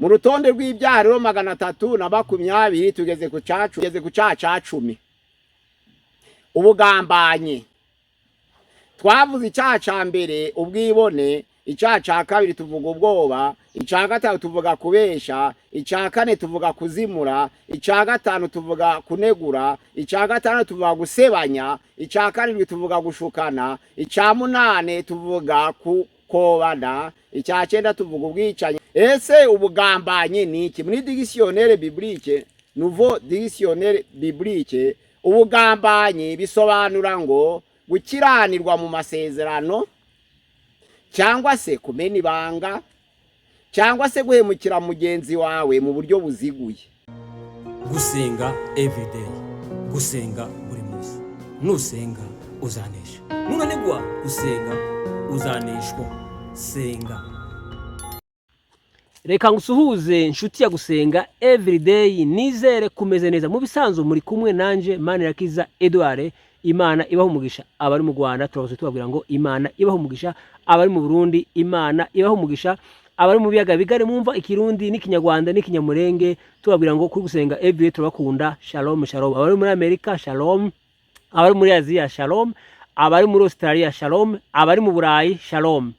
mu rutonde rw'ibyaha rero 320 tugeze ku cyaha cya 10. Ubugambanyi. Twavuze icyaha cya mbere ubwibone, icyaha cya kabiri tuvuga ubwoba, icya gatatu tuvuga kubesha, icya kane tuvuga kuzimura, icya gatanu tuvuga kunegura, icya gatanu tuvuga gusebanya, icya karindwi tuvuga gushukana, icya munane tuvuga kukobana, icya cyenda tuvuga ubwicanyi. Ese ubugambanyi ni iki? Muri dictionnaire biblique, nouveau dictionnaire biblique, ubugambanyi bisobanura ngo gukiranirwa mu masezerano, cyangwa se kumena ibanga, cyangwa se guhemukira mugenzi wawe mu buryo buziguye. Gusenga everyday, gusenga buri munsi. Nusenga uzanesha, nunanigwa gusenga uzaneshwa. Senga. Reka ngusuhuze inshuti ya gusenga everyday, nizere kumeze neza. Mu bisanzwe muri kumwe nanje Manirakiza Edouard. Imana ibaho umugisha abari mu Rwanda, turavuze tubabwira ngo Imana ibaho umugisha abari mu Burundi, Imana ibaho umugisha abari mu biyaga bigari mwumva ikirundi n'ikinyarwanda n'ikinyamurenge, tubabwira ngo kuri gusenga everyday turabakunda. Shalom shalom. Abari muri Amerika shalom, abari muri Aziya shalom, abari muri Australia shalom, abari mu Burayi shalom.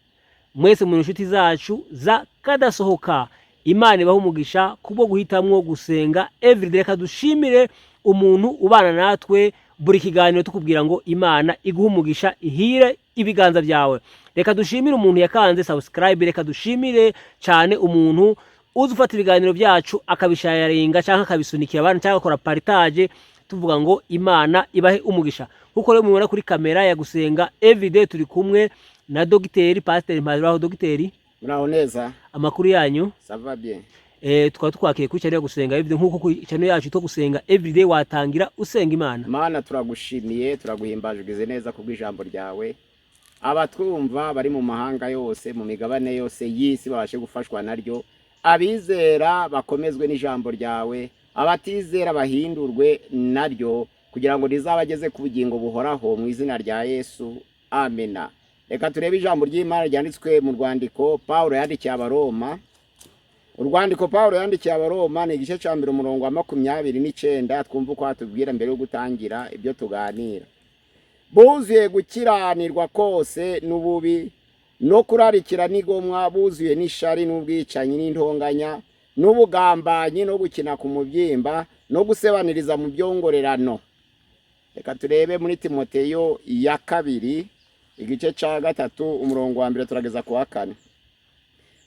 Mwese mu nshuti zacu za kadasohoka, Imana ibaho umugisha kubwo guhitamwo gusenga everyday. Reka dushimire umuntu ubana natwe buri kiganiro tukubwira ngo Imana iguha umugisha ihire ibiganza byawe. Reka dushimire umuntu yakanze subscribe, reka dushimire cyane umuntu uzufata ibiganiro byacu akabishayaringa cyangwa akabisunikira abantu cyangwa akora partage, tuvuga ngo Imana ibahe umugisha. Kuko rero mubona kuri kamera ya gusenga everyday turi kumwe na Dogiteri Pastor Mpaziraho. Dogiteri, muraho neza? Amakuru yanyu? Ça va bien. Tukaba twakiye ku cyane gusenga everyday, nkuko ku cyane yacu to gusenga everyday watangira usenga Imana. Mana turagushimiye, turaguhimbajwe neza kubw'ijambo ryawe. Abatwumva bari mu mahanga yose, mu migabane yose y'isi babashe gufashwa naryo. Abizera bakomezwe n'ijambo ryawe, abatizera bahindurwe naryo, kugira ngo rizabageze ku bugingo buhoraho mu izina rya Yesu. Amena. Reka turebe ijambo ry'Imana ryanditswe mu rwandiko Paulo yandikiye Abaroma. Urwandiko Paulo yandikiye Abaroma ni igice cya mbere umurongo wa 29. Twumva uko atubwira mbere yo gutangira ibyo tuganira. Buzuye gukiranirwa kose n'ububi no kurarikira n'igomwa, buzuye n'ishari n'ubwicanyi n'intonganya n'ubugambanyi no gukina ku mubyimba no gusebaniriza mu byongorerano. Reka turebe muri Timoteyo ya 2 igice cya 3 umurongo wa 1 turageza ku wa 4.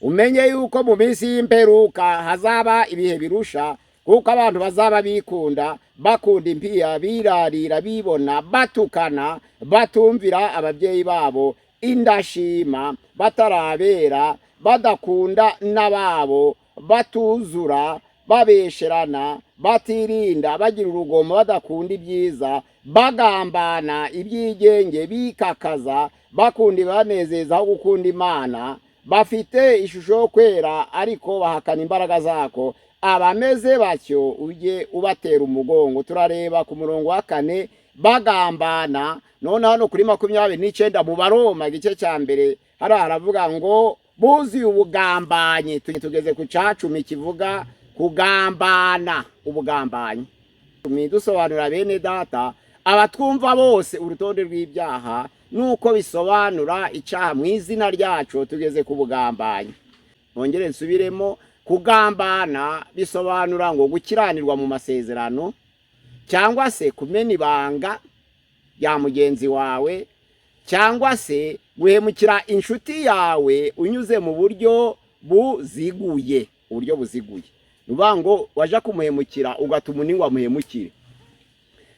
Umenye yuko mu minsi y'imperuka hazaba ibihe birusha, kuko abantu bazaba bikunda, bakunda impiya, birarira, bibona, batukana, batumvira ababyeyi babo, indashima, batarabera, badakunda n'ababo, batuzura, babesherana, batirinda, bagira urugomo, badakunda ibyiza, bagambana ibyigenge, bikakaza, bakunda ibanezeza aho gukunda Imana, bafite ishusho yo kwera ariko bahakana imbaraga zako. Abameze batyo ujye ubatera umugongo. Turareba ku murongo wa 4, bagambana. None hano kuri 29 mu Baroma igice cya mbere haravuga ngo buzuye ubugambanyi. Tugeze ku cya 10 kivuga kugambana. Ubugambanyi dusobanura bene data abatwumva bose urutonde rw'ibyaha nuko bisobanura icyaha mu izina ryacu. Tugeze ku bugambanyi. Bongere nsubiremo. Kugambana bisobanura ngo gukiranirwa mu masezerano, cyangwa se kumena ibanga ya mugenzi wawe, cyangwa se guhemukira inshuti yawe unyuze mu buryo buziguye. Uburyo buziguye nuvuga ngo waje kumuhemukira ugatuma undi wamuhemukire.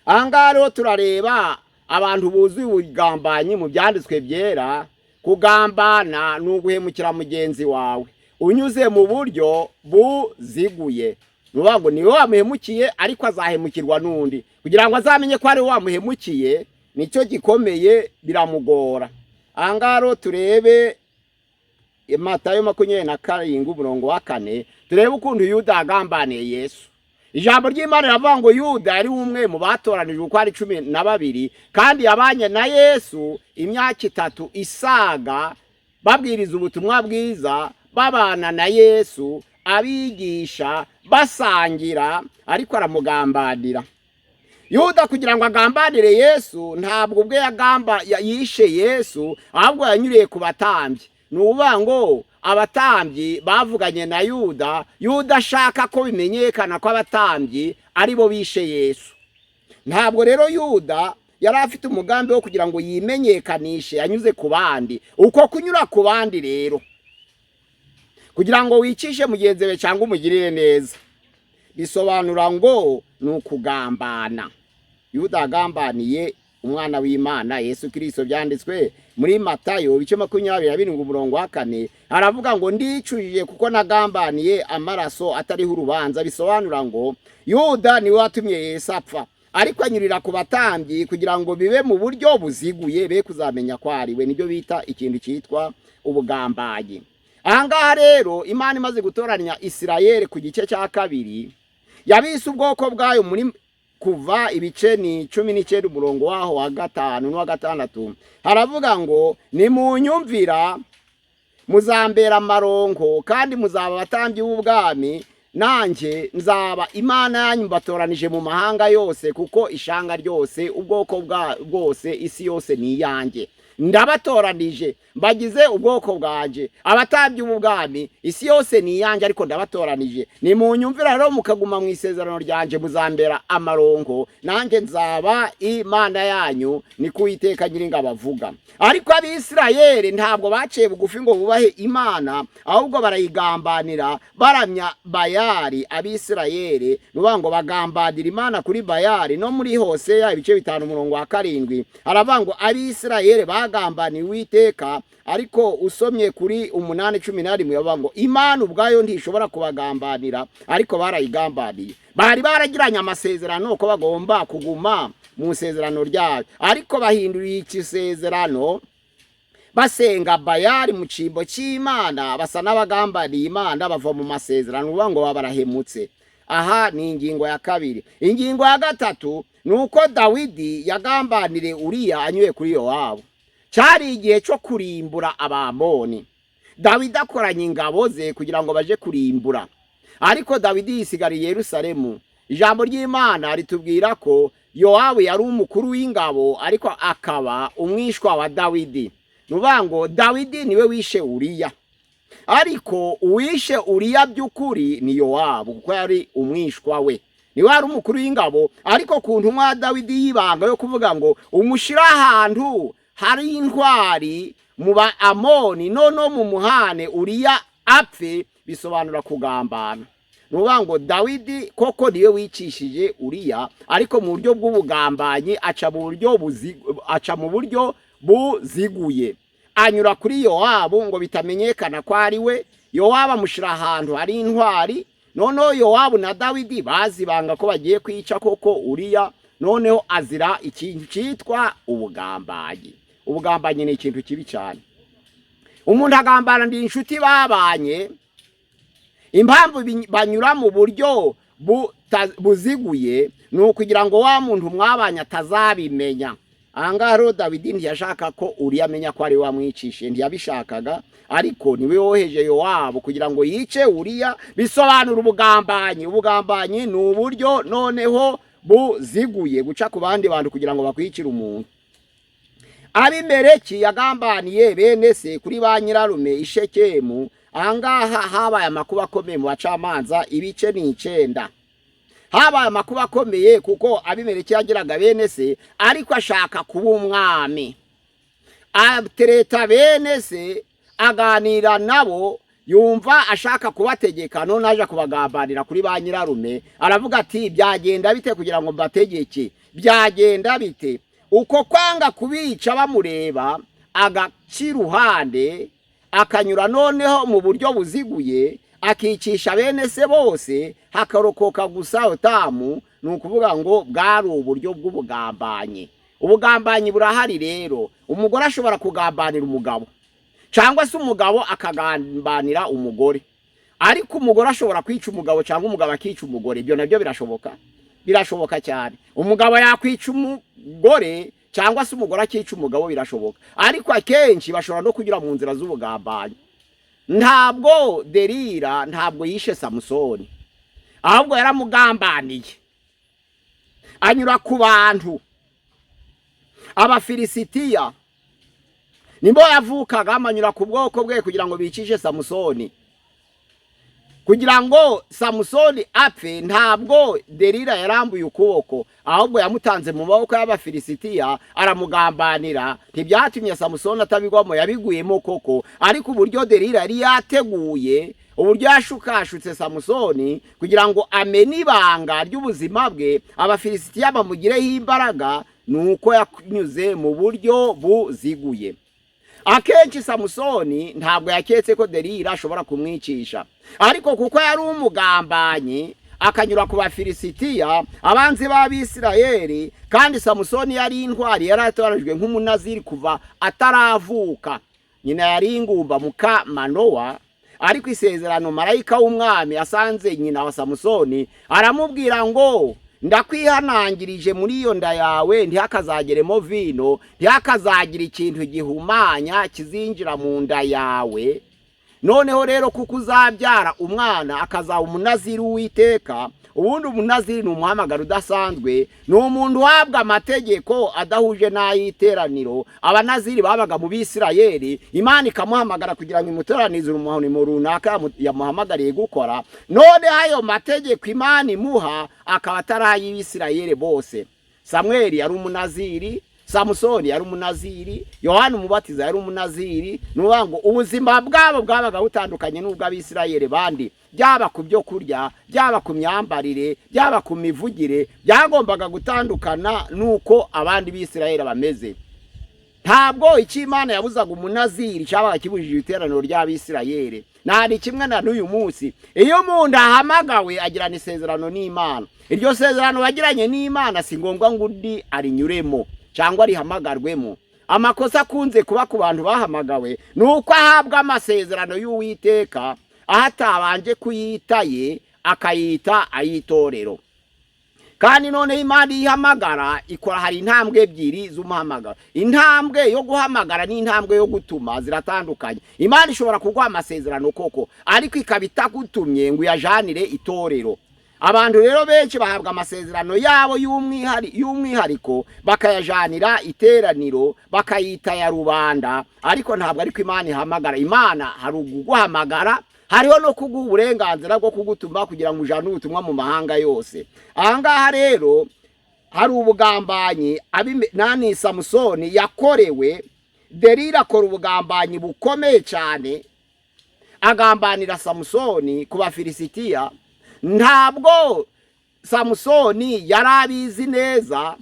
Aha rero turareba abantu buzuye ubugambanyi mu byanditswe byera. Kugambana ni uguhemukira mugenzi wawe unyuze mu buryo buziguye. Nuvuga ngo niwe wamuhemukiye ariko azahemukirwa n'undi, kugira ngo azamenye ko ari wamuhemukiye nicyo gikomeye, biramugora. Aha rero turebe Matayo 27 umurongo wa 4, turebe ukuntu Yuda agambaniye Yesu. Ijambo ry'Imana riravuga ngo Yuda yari umwe mu batoranijwe uko ari 12, kandi yabanye na Yesu imyaka 3 isaga babwiriza ubutumwa bwiza, babana na Yesu, abigisha basangira, ariko aramugambanira. Yuda kugira ngo agambanire Yesu ntabwo ubwe yishe Yesu, ahubwo yanyuriye ku batambyi. Nuvuga ngo abatambyi bavuganye na Yuda, Yuda ashaka ko bimenyekana ko abatambyi ari bo bishe Yesu. Ntabwo rero Yuda yari afite umugambi wo kugira ngo yimenyekanishe anyuze ku bandi. Uko kunyura ku bandi rero kugira ngo wicishe mugenzi we cyangwa umugirire neza, bisobanura ngo ni ukugambana. Yuda agambaniye umwana w'Imana Yesu Kristo. Byanditswe muri Matayo 27:4 haravuga ngo ndicujije kuko nagambaniye amaraso atariho urubanza. Bisobanura ngo Yuda niwe watumye Yesu apfa, ariko anyurira ku batambyi kugira ngo bibe mu buryo buziguye, be kuzamenya ko ari we. Nibyo bita ikintu cyitwa ubugambanyi. Ahangaha rero Imana imaze gutoranya Isirayeli ku gice cya kabiri, yabise ubwoko bwayo muri Kuva ibice ni 19 umurongo waho wa 5 n'uwa 6 haravuga ngo nimunyumvira muzambera amaronko kandi muzaba abatambyi b'ubwami, nanjye nzaba Imana yanyu mbatoranije mu mahanga yose, kuko ishanga ryose ubwoko bwose isi yose ni iyanjye. Ndabatoranije mbagize ubwoko bwanje, abatambyi b'ubwami isi yose ni iyanjye, ariko ndabatoranije. Nimunyumvira rero mukaguma mu isezerano ryanje, muzambera amaronko, nanjye nzaba Imana yanyu, ni ku Uwiteka Nyiringabo avuga. Ariko Abisirayeli ntabwo baciye bugufi ngo bubahe Imana, ahubwo barayigambanira, baramya Bayali. Abisirayeli nuvuga ngo bagambanira Imana kuri Bayali. No muri Hoseya ibice 5 umurongo wa 7 haravuga ngo Abisirayeli bagambaniye Uwiteka, ariko usomye kuri 8:11 yavuga ngo Imana ubwayo ntishobora kubagambanira, ariko barayigambaniye. Bari baragiranye amasezerano ko bagomba kuguma mu isezerano ryayo, ariko bahinduriye ikisezerano basenga Bayali mu cimbo cy'Imana, basa n'abagambaniye Imana, bava mu masezerano, uvuga ngo barahemutse. Aha ni ingingo ya kabiri. Ingingo ya gatatu nuko Dawidi yagambanire Uriya anyuye kuri Yowabu. Cyari igihe cyo kurimbura Abamoni. Dawidi akoranye ingabo ze kugira ngo baje kurimbura, ariko Dawidi yisigariye Yerusalemu. Ijambo ry'Imana ritubwira ko Yowabu yari umukuru w'ingabo, ariko akaba umwishwa wa Dawidi. Nuvuga ngo Dawidi niwe wishe Uriya, ariko uwishe Uriya by'ukuri ni Yowabu, kuko yari umwishwa we. Niwe wari umukuru w'ingabo, ariko ku ntumwa ya Dawidi yibanga yo kuvuga ngo umushira ahantu hari intwari mu ba Amoni, nono mu muhane Uriya apfe, bisobanura kugambana. Nuvuga ngo Dawidi koko niwe wicishije Uriya, ariko mu buryo bw'ubugambanyi aca mu buryo buziguye. Anyura kuri Yowabu ngo bitamenyekana ko ari we. Yowabu amushira ahantu hari intwari, noneho Yowabu na Dawidi bazibanga ko bagiye kwica koko Uriya, noneho azira ikintu cyitwa ubugambanyi. Ubugambanyi ni ikintu kibi cyane. Umuntu agambana ndi inshuti babanye, impamvu banyura mu buryo buziguye ni ukugira ngo wa muntu mwabanye atazabimenya. Ahangaha rero Dawidi ntiyashaka ko Uriya amenya ko ari we wamwicishe, ntiyabishakaga, ariko niwe woheje Yowabu kugira ngo yice Uriya. Bisobanura ubugambanyi. Ubugambanyi ni uburyo noneho buziguye guca ku bandi bantu kugira ngo bakwicire umuntu. Abimeleki yagambaniye bene se kuri ba nyirarume i Shekemu. Ahangaha habaye amakuba akomeye mu bacamanza ibice ni 9. Habaye amakuba akomeye kuko Abimeleki yagiraga bene se, ariko ashaka kuba umwami. Atereta bene se, aganira nabo, yumva ashaka kubategeka, none aje kubagambanira kuri ba nyirarume. Aravuga ati byagenda bite kugira ngo mbategeke? Byagenda bite? Uko kwanga kubica bamureba, agaciruhande, akanyura noneho mu buryo buziguye, akicisha bene se bose, hakarokoka gusa Yotamu. Ni ukuvuga ngo bwari uburyo bw'ubugambanyi. Ubugambanyi burahari rero. Umugore ashobora kugambanira umugabo, cyangwa se umugabo akagambanira umugore, ariko umugore ashobora kwica umugabo cyangwa umugabo akica umugore. Ibyo nabyo birashoboka, birashoboka cyane. Umugabo yakwica umugore cyangwa se umugore akica umugabo, birashoboka. Ariko akenshi bashobora no kugira mu nzira z'ubugambanyi. ntabwo Delila ntabwo yishe Samusoni, ahubwo yaramugambaniye anyura ku bantu. Abafilisitiya nimbo yavukaga amanyura ku bwoko bwe kugira ngo bicishe Samusoni, kugira ngo Samusoni apfe. Ntabwo Delila yarambuye ukuboko, ahubwo yamutanze mu maboko y'Abafilisitiya aramugambanira. Ntibyatumye Samusoni atabigwamo, yabiguyemo koko, ariko uburyo Delila yari yateguye, uburyo yashukashutse Samusoni kugira ngo amene ibanga ry'ubuzima bwe, Abafilisitiya bamugireho imbaraga, nuko yanyuze mu buryo buziguye. Akenshi Samusoni ntabwo yaketse ko Delila ashobora kumwicisha, ariko kuko yari umugambanyi akanyura ku Bafilisitiya, abanzi b'Abisirayeli, kandi Samusoni yari intwari, yari atoranijwe nk'umunaziri kuva ataravuka. Nyina yari ingumba muka Manowa, ariko isezerano marayika w'umwami asanze nyina wa Samusoni aramubwira ngo ndakwihanangirije muri iyo nda yawe ntihakazageremo vino, ntihakazagira ikintu gihumanya kizinjira mu nda yawe. Noneho rero kuko uzabyara umwana akazaba umunaziri w'Uwiteka. Ubundi umunaziri ni umuhamagaro udasanzwe, ni umuntu uhabwa amategeko adahuje n'ay'iteraniro. Abanaziri babaga mu Bisirayeli, Imana ikamuhamagara kugira ngo imuteranize umurimo runaka yamuhamagariye gukora. None ayo mategeko Imana imuha akaba atari ay'Abisirayeli bose. Samweli yari umunaziri, Samusoni yari umunaziri, Yohana umubatiza yari umunaziri. Nuvuga ngo ubuzima bwabo bwabaga butandukanye n'ubw'Abisirayeli bandi, byaba ku byo kurya, byaba ku myambarire, byaba ku mivugire, byagombaga gutandukana nuko abandi b'Isirayeli bameze. Ntabwo icyo Imana yabuzaga umunaziri cyabaga kibujije iteraniro ry'Abisirayeli. Nari kimwe na n'uyu munsi, iyo umuntu ahamagawe agirana isezerano n'Imana, iryo sezerano bagiranye n'Imana si ngombwa ngo undi arinyuremo cyangwa rihamagarwemo. Amakosa akunze kuba ku bantu bahamagawe nuko ahabwa amasezerano y'Uwiteka ahatabanje kuyitaye akayita ay'itorero. Kandi none Imana ihamagara ikora, hari intambwe ebyiri z'umuhamagaro. Intambwe yo guhamagara n'intambwe yo gutuma ziratandukanye. Imana ishobora kuguha amasezerano koko, ariko ikabita gutumye ngo yajanire itorero. Abantu rero benshi bahabwa amasezerano yabo y'umwihariko bakayajanira iteraniro, bakayita ya rubanda, ariko ntabwo ariko Imana ihamagara. Imana hari uguhamagara, hariho no kuguha uburenganzira bwo kugutuma kugira ngo ujane ubutumwa mu mahanga yose. Ahangaha rero hari ubugambanyi nani Samusoni yakorewe. Delila akora ubugambanyi bukomeye cyane, agambanira Samusoni ku Bafilisitiya. Ntabwo Samusoni yari abizi neza,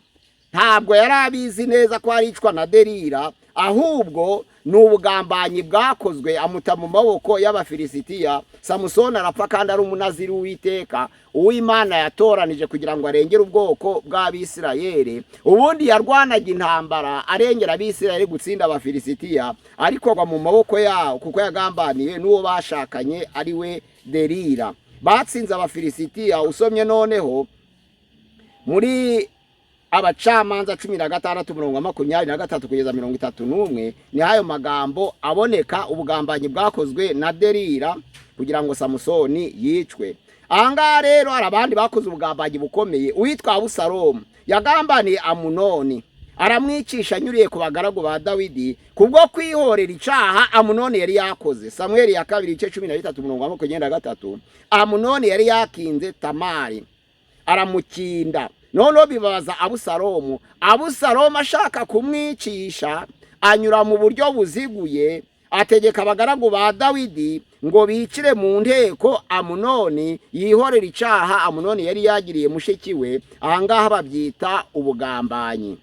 ntabwo yari abizi neza ko aricwa na Delila, ahubwo ni ubugambanyi bwakozwe amuta mu maboko y'Abafilisitiya. Samusoni arapfa kandi ari umunaziri w'Uwiteka, uw'Imana yatoranije kugira ngo arengere ubwoko bw'Abisirayeli. Ubundi yarwanaga intambara arengera Abisirayeli gutsinda Abafilisitiya, ariko agwa mu maboko yawo kuko yagambaniye n'uwo bashakanye ari we Delila. Batsinze Abafilisitiya. Usomye noneho muri Abacamanza 16:23 kugeza 31, ni hayo magambo aboneka ubugambanyi bwakozwe na Delila kugira ngo Samusoni yicwe. Ahangaha rero hari abandi bakoze ubugambanyi bukomeye. Uwitwa Abusalomu yagambaniye Amunoni, aramwicisha anyuriye ku bagaragu ba Dawidi kubwo kwihorera icaha Amunoni yari yakoze. Samweli ya 2:13 Amunoni yari yakinze Tamari aramukinda. Noneho bibaza Abusalomu. Abusalomu ashaka kumwicisha anyura mu buryo buziguye, ategeka abagaragu ba Dawidi ngo bicire mu nteko Amunoni yihorera icaha Amunoni yari yagiriye mushiki we. Ahangaha babyita ubugambanyi.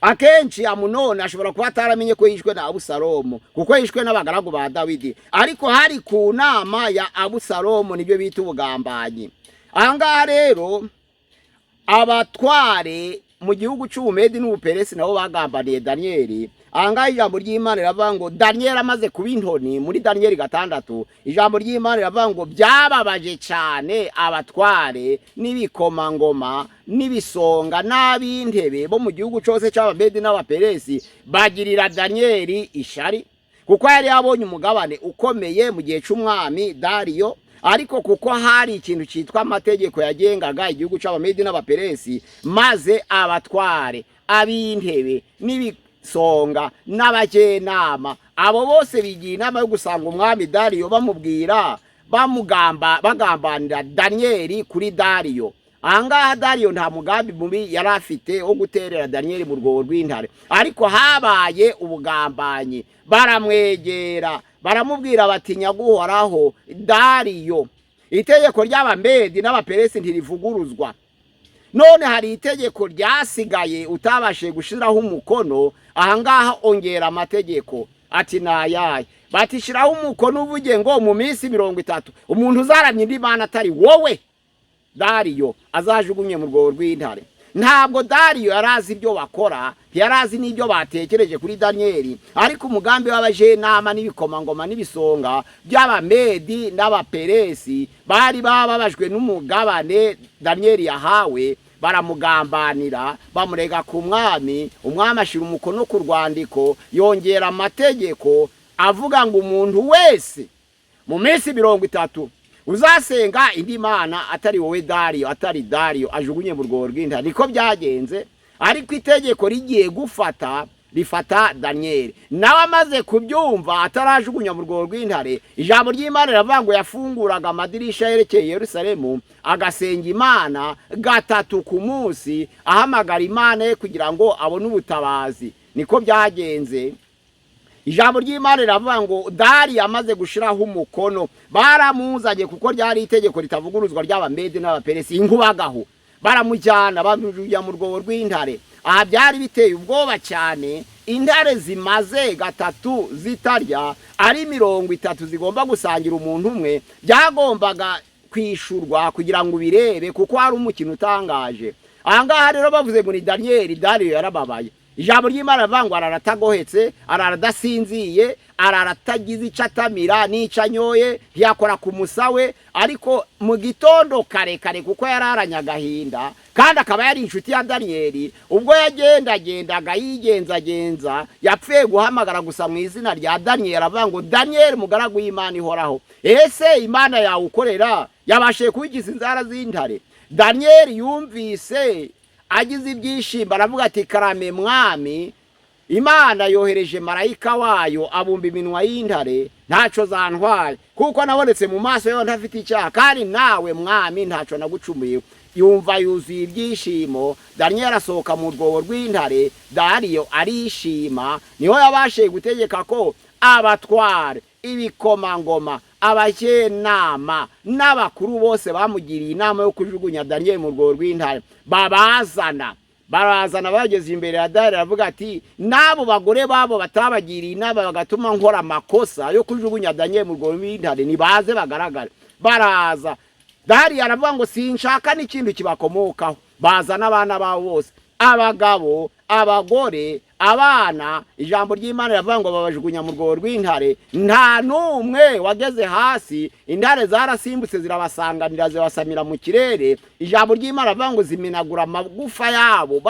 Akenshi Amunoni ashobora kuba ataramenye ko yishwe na Abusalomu kuko yishwe n'abagaragu ba Dawidi, ariko hari ku nama ya Abusalomu, nibyo bita ubugambanyi. Ahangaha rero abatware mu gihugu cy'Ubumedi n'Ubuperesi nabo bagambaniye Daniyeli. Ahangaha ijambo ry'Imana riravuga ngo Daniyeli amaze kuba intoni muri Daniyeli 6, ijambo ry'Imana riravuga ngo byababaje cyane abatware n'ibikomangoma n'ibisonga n'ab'intebe bo mu gihugu cyose cy'Abamedi n'Abaperesi bagirira Daniyeli ishari, kuko yari yabonye umugabane ukomeye mu gihe cy'umwami Dariyo, ariko kuko hari ikintu cyitwa amategeko yagengaga igihugu cy'Abamedi n'Abaperesi, maze abatware, ab'intebe n'ibisonga n'abajenama, abo bose bigiye inama yo gusanga umwami Dariyo bamubwira bagambanira Daniyeli kuri Dariyo. Ahangaha Dariyo nta mugambi mubi yari afite wo guterera Daniyeli mu rwobo rw'intare, ariko habaye ubugambanyi. Baramwegera baramubwira bati nyaguhoraho Dariyo, itegeko ry'Abamedi n'Abaperesi ntirivuguruzwa, none hari itegeko ryasigaye utabashe gushiraho umukono, ahangaha ongera amategeko. Ati nayaye? Bati shiraho umukono uvuge ngo mu minsi 30 umuntu uzaramye indi mana atari wowe Dariyo azajugunye mu rwobo rw'intare. Ntabwo Dariyo yarazi ibyo bakora, yarazi n'ibyo batekereje kuri Daniyeli, ariko umugambi w'abajenama n'ibikomangoma n'ibisonga by'Abamedi n'Abaperesi bari bababajwe n'umugabane Daniyeli yahawe, baramugambanira bamurega ku mwami. Umwami ashira umukono ku rwandiko, yongera amategeko avuga ngo umuntu wese mu minsi 30 uzasenga indi mana atari wowe Dariyo, atari Dariyo, ajugunye mu rwobo rw'intare. Niko byagenze, ariko itegeko rigiye gufata rifata Daniyeli. Nawe amaze kubyumva atarajugunya mu rwobo rw'intare, ijambo ry'Imana riravuga ngo yafunguraga amadirisha yerekeye Yerusalemu agasenga Imana 3 ku munsi, ahamagara Imana ye kugira ngo abone ubutabazi. Niko byagenze. Ijambo ry'Imana riravuga ngo Dariyo amaze gushiraho umukono, baramuzanye kuko ryari itegeko ritavuguruzwa ry'Abamedi n'Abaperesi, inkubagaho baramujyana bamujuya mu rwobo rw'intare. Aha byari biteye ubwoba cyane. Intare zimaze 3 zitarya ari 30 zigomba gusangira umuntu umwe, byagombaga kwishurwa kugira ngo birebe, kuko hari umukino utangaje. Ahangaha rero bavuze ngo ni Daniyeli, Dariyo yarababaye. Ijambo ry'Imana rivuga ngo araratagohetse, araradasinziye, araratagize icatamira n'icanyoye, ntiyakora ku musawe, ariko mu gitondo kare kare kuko yararanya agahinda, kandi akaba yari inshuti ya Daniyeli. Ubwo yagendagendaga yigenzagenza, yapfuye guhamagara gusa mu izina rya Daniyeli, avuga ngo Daniyeli mugaragu w'Imana ihoraho, ese Imana yawe ukorera yabashe kubigiza inzara z'intare? Daniyeli yumvise agize ibyishimo, aravuga ati karame mwami, Imana yohereje marayika wayo abumba iminwa y'intare, ntaco zantwaye, kuko nabonetse mu maso yo ntafite icyaha, kandi nawe mwami ntaco nagucumuye. Yumva yuzuye ibyishimo. Daniyeli asohoka mu rwobo rw'intare, Dariyo arishima. Niho yabashe gutegeka ko abatware, ibikomangoma, abajenama n'abakuru bose bamugiriye inama yo kujugunya Daniyeli mu rwobo rw'intare. Barazana bageze imbere ya Dariyo, aravuga ati nabo bagore babo batabagiriye inama bagatuma nkora amakosa yo kujugunya Daniyeli mu rwobo rw'intare nibaze bagaragare. Baraza. Dariyo aravuga ngo sinshaka n'ikintu kibakomokaho. Bazana abana babo bose, abagabo, abagore, abana. Ijambo ry'Imana riravuga ngo babajugunya mu rwobo rw'intare, nta numwe wageze hasi. Intare zarasimbutse zirabasanganira, zibasamira mu kirere. Ijambo ry'Imana riravuga ngo ziminagura amagufa yabo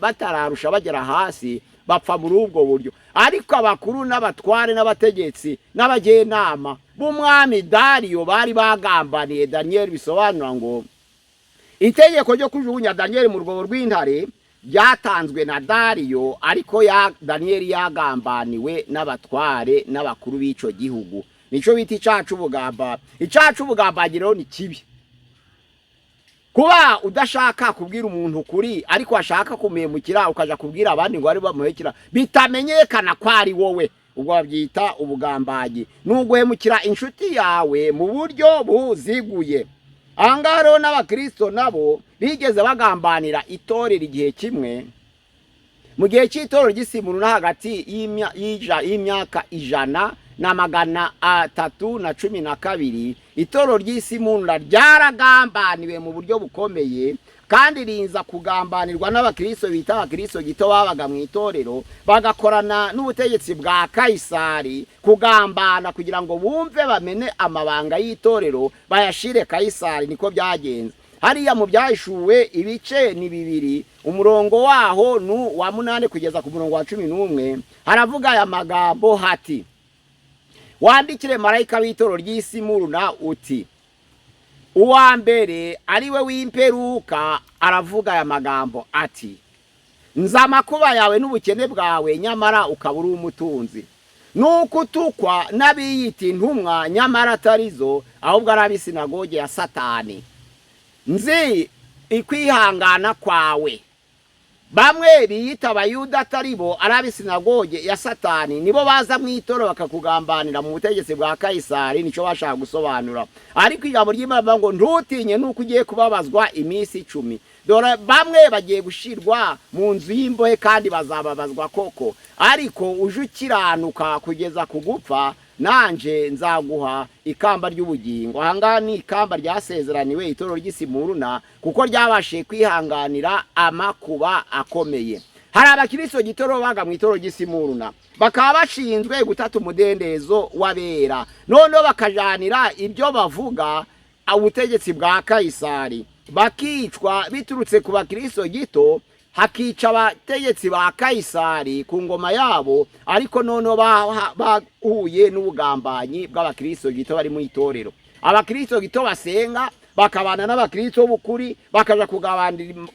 batararusha bagera hasi, bapfa muri ubwo buryo. Ariko abakuru n'abatware n'abategetsi n'abajenama b'umwami Dariyo bari bagambaniye Daniyeli. Bisobanura ngo itegeko ryo kujugunya Daniyeli mu rwobo rw'intare byatanzwe na Dariyo, ariko Daniyeli yagambaniwe n'abatware n'abakuru b'ico gihugu. Nico bita icacu ubugamba. Icacu ubugambagiro ni kibi. Kuba udashaka kubwira umuntu ukuri, ariko ashaka kumemukira ukaja kubwira abandi ngo ari bamuhekira, bitamenyekana ko ari wowe, ubwo babyita ubugambagi. Nuguhemukira inshuti yawe mu buryo buziguye. Ahangaha rero n'Abakristo nabo bigeze bagambanira itorero igihe kimwe. Mu gihe cy'itorero ry'Isimuru na hagati y'imyaka 100 na 312, itorero ry'Isimuru ryaragambaniwe mu buryo bukomeye, kandi rinza kugambanirwa n'Abakristo bita Abakristo gito babaga mu itorero, bagakorana n'ubutegetsi bwa Kayisari kugambana kugira ngo bumve bamene amabanga y'itorero bayashire Kayisari. Niko byagenze. Hariya mu Byahishuwe ibice ni 2, umurongo waho wa 8 kugeza ku murongo wa 11, haravuga aya magambo hati wandikire marayika w'itoro ry'Isimuruna uti uwa mbere ari we w'imperuka aravuga aya magambo ati nzi amakuba yawe n'ubukene bwawe nyamara ukaba uri umutunzi nuko utukwa n'abiyita intumwa nyamara atarizo ahubwo ari ab'isinagoge ya Satani. Nzi ikwihangana kwawe. Bamwe biyita abayuda atari bo ari ab'isinagoge ya Satani nibo baza mu itoro bakakugambanira mu butegetsi bwa Kayisari, nico bashaka gusobanura. Ariko ijambo ry'Imana ngo ntutinye nuko ugiye kubabazwa iminsi 10. Dore bamwe bagiye gushirwa mu nzu y'imbohe kandi bazababazwa koko, ariko uje ukiranuka kugeza kugupfa nanje nzaguha ikamba ry'ubugingo. Ahangaha ni ikamba ryasezeraniwe itoro ry'Isimuruna kuko ryabashiye kwihanganira amakuba akomeye. Hari abakristo gitoro baga mu itoro ry'Isimuruna bakaba bashinzwe gutata umudendezo w'abera, none bakajanira ibyo bavuga ubutegetsi bwa Kayisari, bakicwa biturutse ku bakristo gito, hakica abategetsi ba Kayisari ku ngoma yabo, ariko none bahuye n'ubugambanyi bw'abakristo gito bari mu itorero. Abakristo gito basenga bakabana n'abakristo b'ukuri bakaja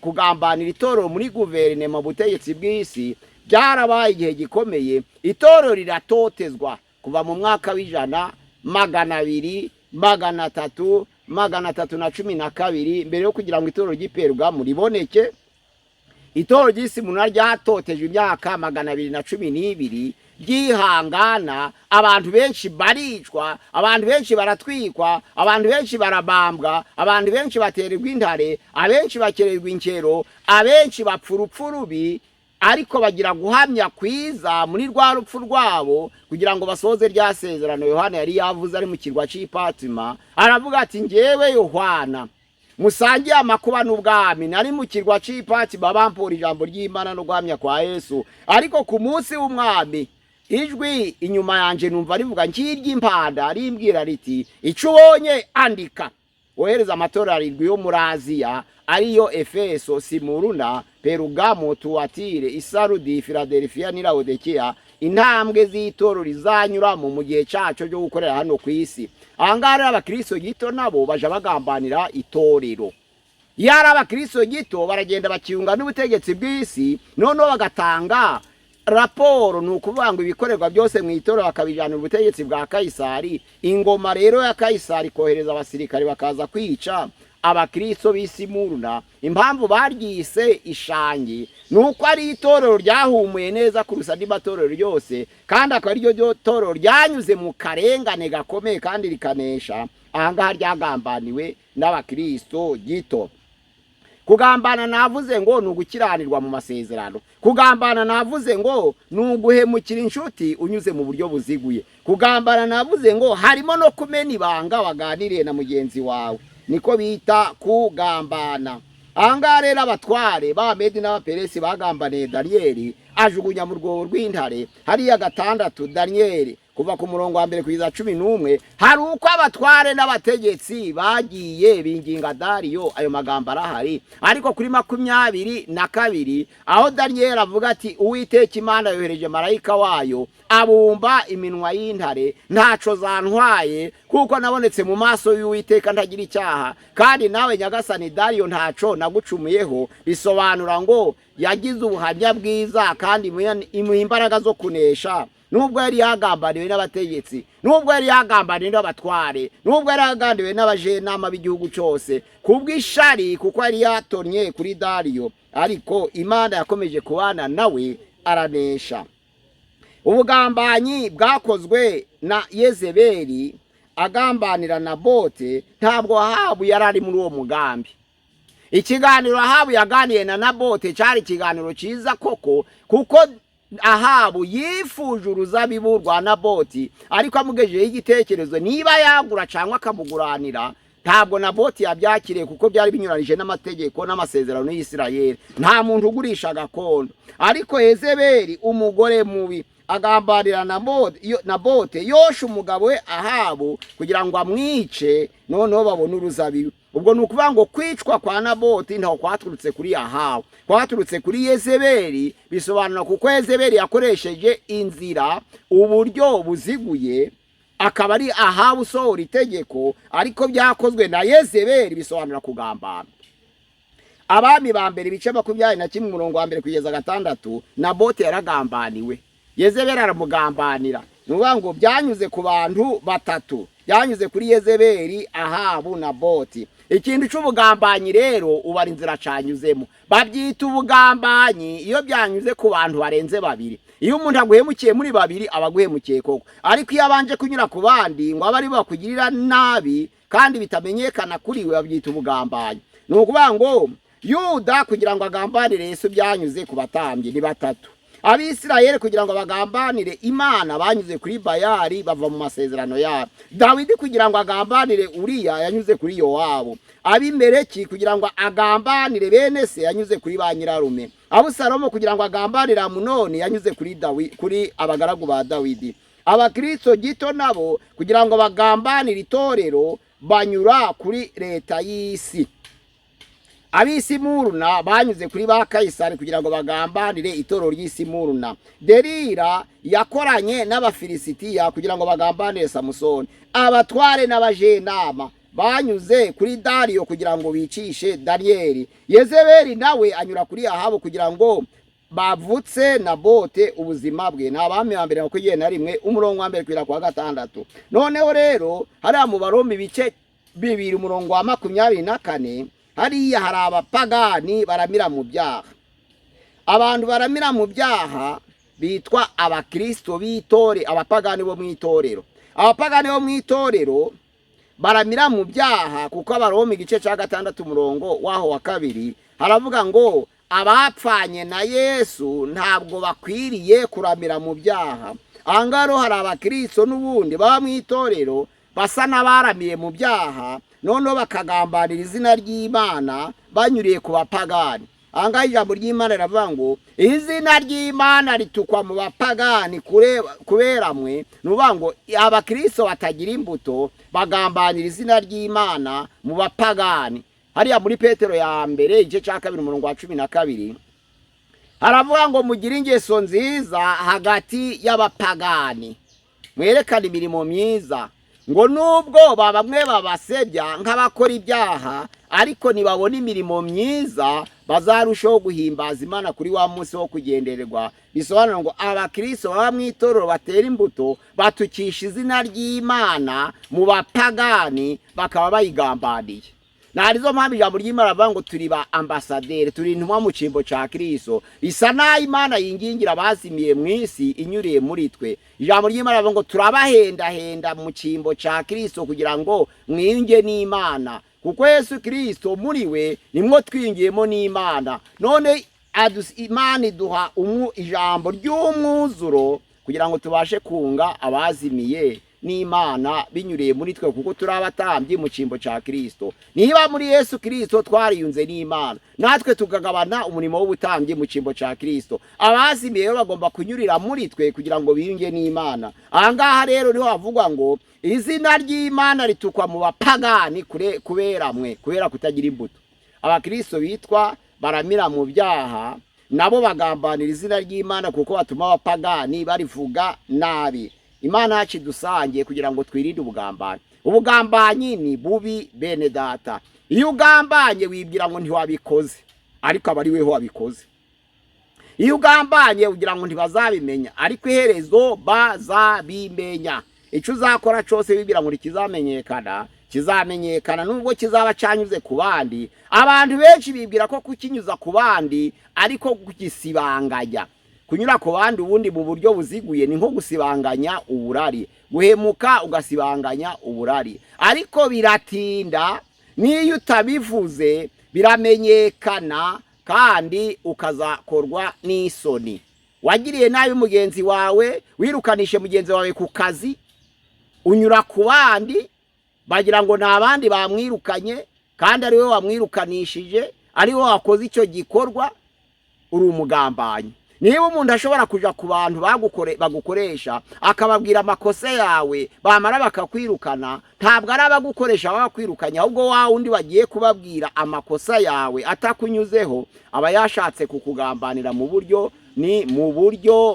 kugambanira itorero muri guverinema butegetsi bw'isi. Byarabaye igihe gikomeye, itorero riratotezwa kuva mu mwaka w'100, 200, 300, 312 mbere yo kugira ngo itorero ry'iperwa muriboneke. Itoro ry'Isimuruna ryatotejwe imyaka 212 ryihangana, abantu benshi baricwa, abantu benshi baratwikwa, abantu benshi barabambwa, abantu benshi batererwa intare, abenshi bakererwa inkero, abenshi bapfa urupfu rubi, ariko bagira guhamya kwiza muri rwa rupfu rwabo kugira ngo basoze rya sezerano Yohana yari yavuze ari mu kirwa cy'Ipatima. Aravuga ati njyewe Yohana musangiye amakuba n'ubwami, nari mu kirwa cy'Ipatima bampora ijambo ry'Imana no guhamya kwa Yesu, ariko ku munsi w'umwami ijwi inyuma yanje numva rivuga nk'iry'impanda rimbwira riti ico ubonye andika. Wohereza amatorero 7 yo muri Aziya ariyo Efeso, Simuruna, Perugamo, Tuatire, Isarudi, Filadelfia ni Laodikia, intambwe z'itoro rizanyuramo mu gihe cyaco cyo gukorera hano ku isi. Ahangara abakristo gito nabo baje bagambanira itorero. Yara abakristo gito baragenda bakiyunga n'ubutegetsi bw'isi, none bagatanga raporo nukuvuga ngo ibikorerwa byose mu itoro bakabijana ubutegetsi bwa Kayisari. Ingoma rero ya Kayisari kohereza abasirikare bakaza kwica abakristo b'Isimuruna. Impamvu baryise ishangi nuko ari itorero ryahumuye neza kurusa andi matorero yose, kandi akaba ryo torero ryanyuze mu karengane gakomeye kandi rikanesha. Ahangaha ryagambaniwe n'abakristo gito. Kugambana navuze ngo nugukiranirwa mu masezerano. Kugambana navuze ngo nuguhemukira inshuti unyuze mu buryo buziguye. Kugambana navuze ngo harimo no kumena ibanga waganiriye na mugenzi wawe, niko bita kugambana. Ahangaha rero abatware ba Medi n'Abaperesi bagambaniye Daniyeli ajugunya mu rwobo rw'intare. Hariya 6 Daniyeli kuva ku murongo wa mbere kugeza 11 hari uko abatware n'abategetsi bagiye binginga Dariyo. Ayo magambo arahari, ariko kuri 22 aho Daniyeli avuga ati Uwiteka Imana yohereje marayika wayo abumba iminwa y'intare, ntaco zantwaye kuko nabonetse mu maso y'Uwiteka ntagira icyaha, kandi nawe nyagasani Dariyo ntaco nagucumuyeho. Bisobanura ngo yagize ubuhamya bwiza kandi imuha imbaraga zo kunesha. Nubwo yari yagambaniwe n'abategetsi, nubwo yari yagambaniwe n'abatware, nubwo yari yagambaniwe n'abajenama b'igihugu cyose kubw'ishari, kuko yari yatonye kuri Dariyo, ariko Imana yakomeje kubana nawe aranesha. Ubugambanyi bwakozwe na Yezebeli agambanira Nabote, ntabwo Ahabu yarari muri uwo mugambi. Ikiganiro Ahabu yaganiye na Nabote cyari ikiganiro cyiza koko, kuko Ahabu yifuje uruzabibu rwa Naboti, ariko amugejejeho igitekerezo niba yagura cyangwa akamuguranira. Ntabwo Naboti yabyakiriye kuko byari binyuranije n'amategeko n'amasezerano y'Isirayeli. Nta muntu ugurisha gakondo. Ariko Yezebeli umugore mubi agambanira Nabote yosha umugabo we Ahabu kugira ngo amwice, noneho babone uruzabibu. Ubwo nukuvuga ngo kwicwa kwa Naboti ntaho kwaturutse kuri Ahabu, kwaturutse kuri Yezebeli. Bisobanura kuko Yezebeli yakoresheje inzira, uburyo buziguye akaba ari Ahabu usohora itegeko, ariko byakozwe na Yezebeli bisobanura kugambana. Abami ba mbere ibice 21 umurongo wa mbere kugeza 6, Naboti yaragambaniwe, Yezebeli aramugambanira. Nuvuga ngo byanyuze ku bantu batatu, byanyuze kuri Yezebeli, Ahabu na Naboti. Ikintu cy'ubugambanyi rero ubara inzira canyuzemo, babyita ubugambanyi iyo byanyuze ku bantu barenze babiri. Iyo umuntu aguhemukiye muri babiri abaguhemukiye koko, ariko iyo abanje kunyura ku bandi ngo abari bakugirira nabi kandi bitamenyekana kuri we, babyita ubugambanyi. Nukuvuga ngo Yuda kugira ngo agambanire Yesu byanyuze ku batambyi ni batatu. Abisirayeli kugira ngo bagambanire Imana banyuze kuri Bayali, bava mu masezerano yabo. Dawidi kugira ngo agambanire Uriya yanyuze kuri Yowabu. Abimeleki kugira ngo agambanire bene se yanyuze kuri ba nyirarume. Abusalomo kugira ngo agambanire Amunoni yanyuze kuri abagaragu ba Dawidi. Abakristo gito nabo kugira ngo bagambanire itorero banyura kuri leta y'isi. Abisimuruna banyuze kuri ba Kayisari kugira ngo bagambanire itorero ry'Isimuruna. Delila yakoranye n'Abafilisitiya kugira ngo bagambanire Samusoni. Abatware n'abajenama banyuze kuri Dariyo kugira ngo bicishe Daniyeli. Yezebeli nawe anyura kuri Ahabu kugira ngo bavutse Nabote ubuzima bwe. N'abami ba mbere 21 umurongo wa mbere kwira kwa 6. Noneho rero hari mu Baroma ibice 2 umurongo wa 24, hariya hari abapagani baramira mu byaha. Abantu baramira mu byaha bitwa abakristo b'itore, abapagani bo mu itorero. Abapagani bo mu itorero baramira mu byaha kuko Abaroma igice cya 6 umurongo waho wa 2 haravuga ngo abapfanye na Yesu ntabwo bakwiriye kuramira mu byaha. Angaro hari abakristo n'ubundi baba mu itorero basa n'abaramiye mu byaha, noneho bakagambanira izina ry'Imana banyuriye ku bapagani. Anga ijambo ry'Imana riravuga ngo izina ry'Imana ritukwa mu bapagani kubera mwe. Nuvuga ngo abakristo batagira imbuto bagambanira izina ry'Imana mu bapagani. Hariya muri Petero ya mbere igice cya 2 umurongo wa 12 haravuga ngo mugire ingeso nziza hagati y'abapagani, mwerekana imirimo myiza, ngo nubwo bamwe babasebya nk'abakora ibyaha, ariko nibabona imirimo myiza bazarushaho guhimbaza Imana kuri wa munsi wo kugendererwa. Bisobanura ngo abakristo baba mu itorero batera imbuto batukisha izina ry'Imana mu bapagani bakaba bayigambaniye. Narizo mpamvu ijambo ry'Imana bavuga ngo turi ba ambasaderi, turi intumwa mu cyimbo cya Kristo. Bisa naho Imana yingingira bazimiye mu isi inyuriye muri twe. Ijambo ry'Imana bavuga ngo turabahenda mu cyimbo cya Kristo kugira ngo mwinge n'Imana, kuko Yesu Kristo muri we nimwo twingiyemo n'Imana. None Imana iduha ijambo ry'umwuzuro kugira ngo tubashe kunga abazimiye n'Imana binyuriye muri twe, kuko turi abatambyi mu cyimbo cya Kristo. Niba muri Yesu Kristo twariyunze n'Imana, natwe tukagabana umurimo w'ubutambyi mu cyimbo cya Kristo. Abazimiye bagomba kunyurira muri twe kugira ngo biyunge n'Imana. Ahangaha rero niho havugwa ngo izina ry'Imana ritukwa mu bapagani kubera kutagira imbuto. Abakristo bitwa baramira mu byaha nabo bagambanira izina ry'Imana kuko batuma abapagani barivuga nabi. Imana yacu dusangiye kugira ngo twirinde ubugambanyi. Ubugambanyi ni bubi bene data. Iyo ugambanye wibwira ngo ntiwabikoze, ariko abari weho wabikoze. Iyo ugambanye ugira ngo ntibazabimenya, ariko iherezo bazabimenya. Icyo uzakora cyose wibwira ngo kizamenyekana nubwo kizaba cyanyuze ku bandi. Abantu benshi bibwira ko kukinyuza ku bandi ariko kugisibanganya. Kunyura ku bandi ubundi mu buryo buziguye ni nko gusibanganya uburari, guhemuka ugasibanganya uburari. Ariko biratinda, niyo utabivuze biramenyekana kandi ukazakorwa n'isoni. Wagiriye nabi mugenzi wawe, wirukanishe mugenzi wawe ku kazi, unyura ku bandi bagira ngo nabandi bamwirukanye kandi ari we wamwirukanishije, ari we wakoze icyo gikorwa, uri umugambanyi. Niba umuntu ashobora kuja ku bantu bagukoresha akababwira amakosa yawe, bamara bakakwirukana, ntabwo ari abagukoresha bakwirukanya, ahubwo wa undi bagiye kubabwira amakosa yawe atakunyuzeho aba yashatse kukugambanira mu buryo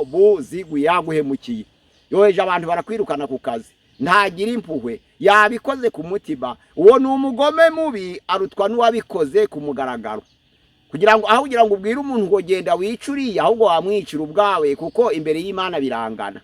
buziguye, yaguhemukiye. Yoheje abantu barakwirukana ku kazi, ntagira impuhwe, yabikoze ku mutima, uwo ni umugome mubi arutwa n'uwabikoze ku mugaragaro. Kugira ngo ubwire umuntu ngo genda wicuriye, ahubwo wamwicira ubwawe, kuko imbere y'Imana birangana.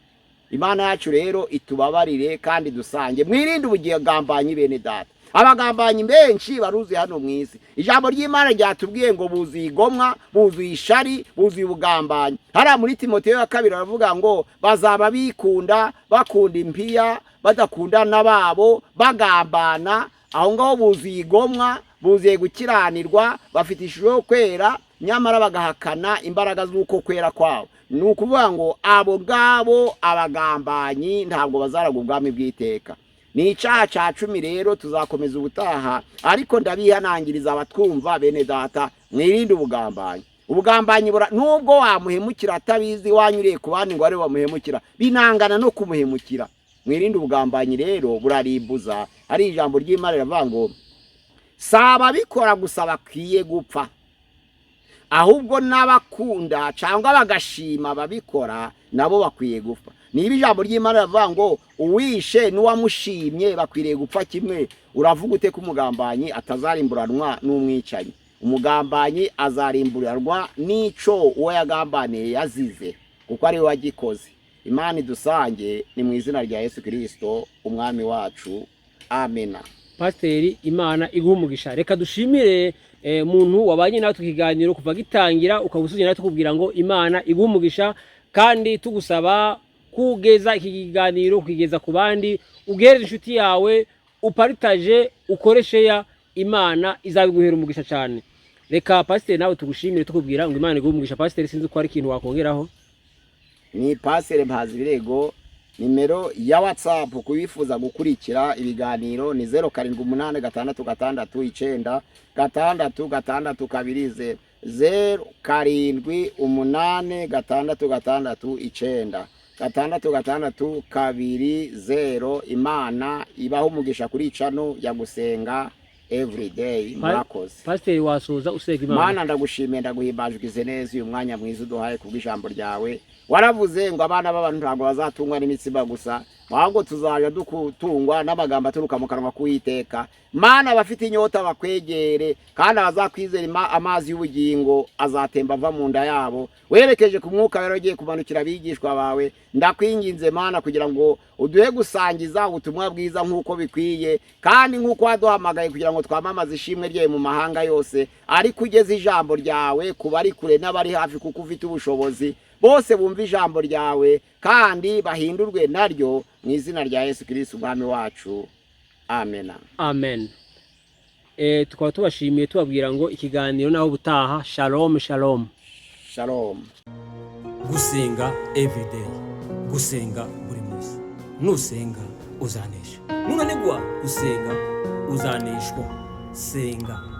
Imana yacu rero itubabarire kandi dusange, mwirinde ubugambanyi bene data. Abagambanyi benshi baruzuye hano mu isi. Ijambo ry'Imana ryatubwiye ngo buzuye igomwa, buzuye ishari, buzuye ubugambanyi. Hariya muri Timoteyo 2 aravuga ngo bazaba bikunda, bakunda impiya, badakunda n'ababo, bagambana. Aho ngaho buzuye igomwa, buzuye gukiranirwa, bafite ishusho yo kwera, nyamara bagahakana imbaraga z'uko kwera kwabo. Ni ukuvuga ngo abo ngabo abagambanyi ntabwo bazaraga ubwami bw'iteka. Ni icyaha cya 10 rero tuzakomeza ubutaha, ariko ndabihanangiriza abatwumva bene data, mwirinde ubugambanyi. Ubugambanyi nubwo wamuhemukira atabizi, wanyuriye ku bandi ngo ari bamuhemukira, binangana no kumuhemukira. Mwirinde ubugambanyi rero, burarimbuza. Ari ijambo ry'Imana rivuga ngo saba bikora gusa bakwiye gupfa, ahubwo n'abakunda cyangwa bagashima babikora nabo bakwiye gupfa. Niba ijambo ry'Imana rivuga ngo uwishe n'uwamushimye bakwiriye gupfa kimwe, uravuga ute ko umugambanyi atazarimburanwa n'umwicanyi? Umugambanyi azarimburanwa n'ico uwo yagambaniye yazize, kuko ari we wagikoze. Imana idusange, ni mu izina rya Yesu Kristo umwami wacu, amena. Pasiteri, Imana iguhe umugisha. Reka dushimire muntu wabanye nawe tukiganiro kuva gitangira ukabusuzanya nawe tukubwira ngo Imana iguhe umugisha, kandi tugusaba kugeza iki kiganiro kugeza ku bandi, ugereze inshuti yawe, uparitaje, ukoreshe ya, Imana izabiguhera umugisha cyane. Reka Pasiteri nawe tugushimire tukubwira ngo Imana iguhe umugisha. Pasiteri, sinzi ko ari ikintu wakongeraho. Ni Pasiteri Mpazibirego. Nimero ya WhatsApp kubifuza gukurikira ibiganiro ni 078669 666 078669 666 Imana ibaho umugisha kuri channel ya gusenga everyday. Murakoze. Pasiteri, wasoza usega Imana. Mana ndagushimiye, ndaguhimbajwe neza uyu mwanya mwiza uduhaye kubw'ijambo ryawe. Waravuze ngo abana b'abantu ntabwo bazatungwa n'imitsiba gusa, ahubwo tuzaje dutungwa n'amagambo aturuka mu kanwa k'Uwiteka. Mana, bafite inyota bakwegere, kandi abazakwizera amazi y'ubugingo azatemba ava mu nda yabo. Werekeje ku mwuka wera ugiye kumanukira abigishwa bawe, ndakwinginze Mana kugira ngo uduhe gusangiza ubutumwa bwiza nk'uko bikwiye, kandi nk'uko waduhamagaye kugira ngo twamamaze ishimwe ryawe mu mahanga yose, ariko ugeze ijambo ryawe ku bari kure n'abari hafi, kuko ufite ubushobozi. Bose bumva ijambo ryawe kandi bahindurwe naryo, mu izina rya Yesu Kristo umwami wacu, amena. Amen. Tukaba tubashimiye tubabwira ngo ikiganiro naho butaha. Shalom shalom. Shalom. Gusenga everyday, gusenga buri munsi. Nusenga uzanesha, nunanigwa gusenga uzaneshwa. Senga.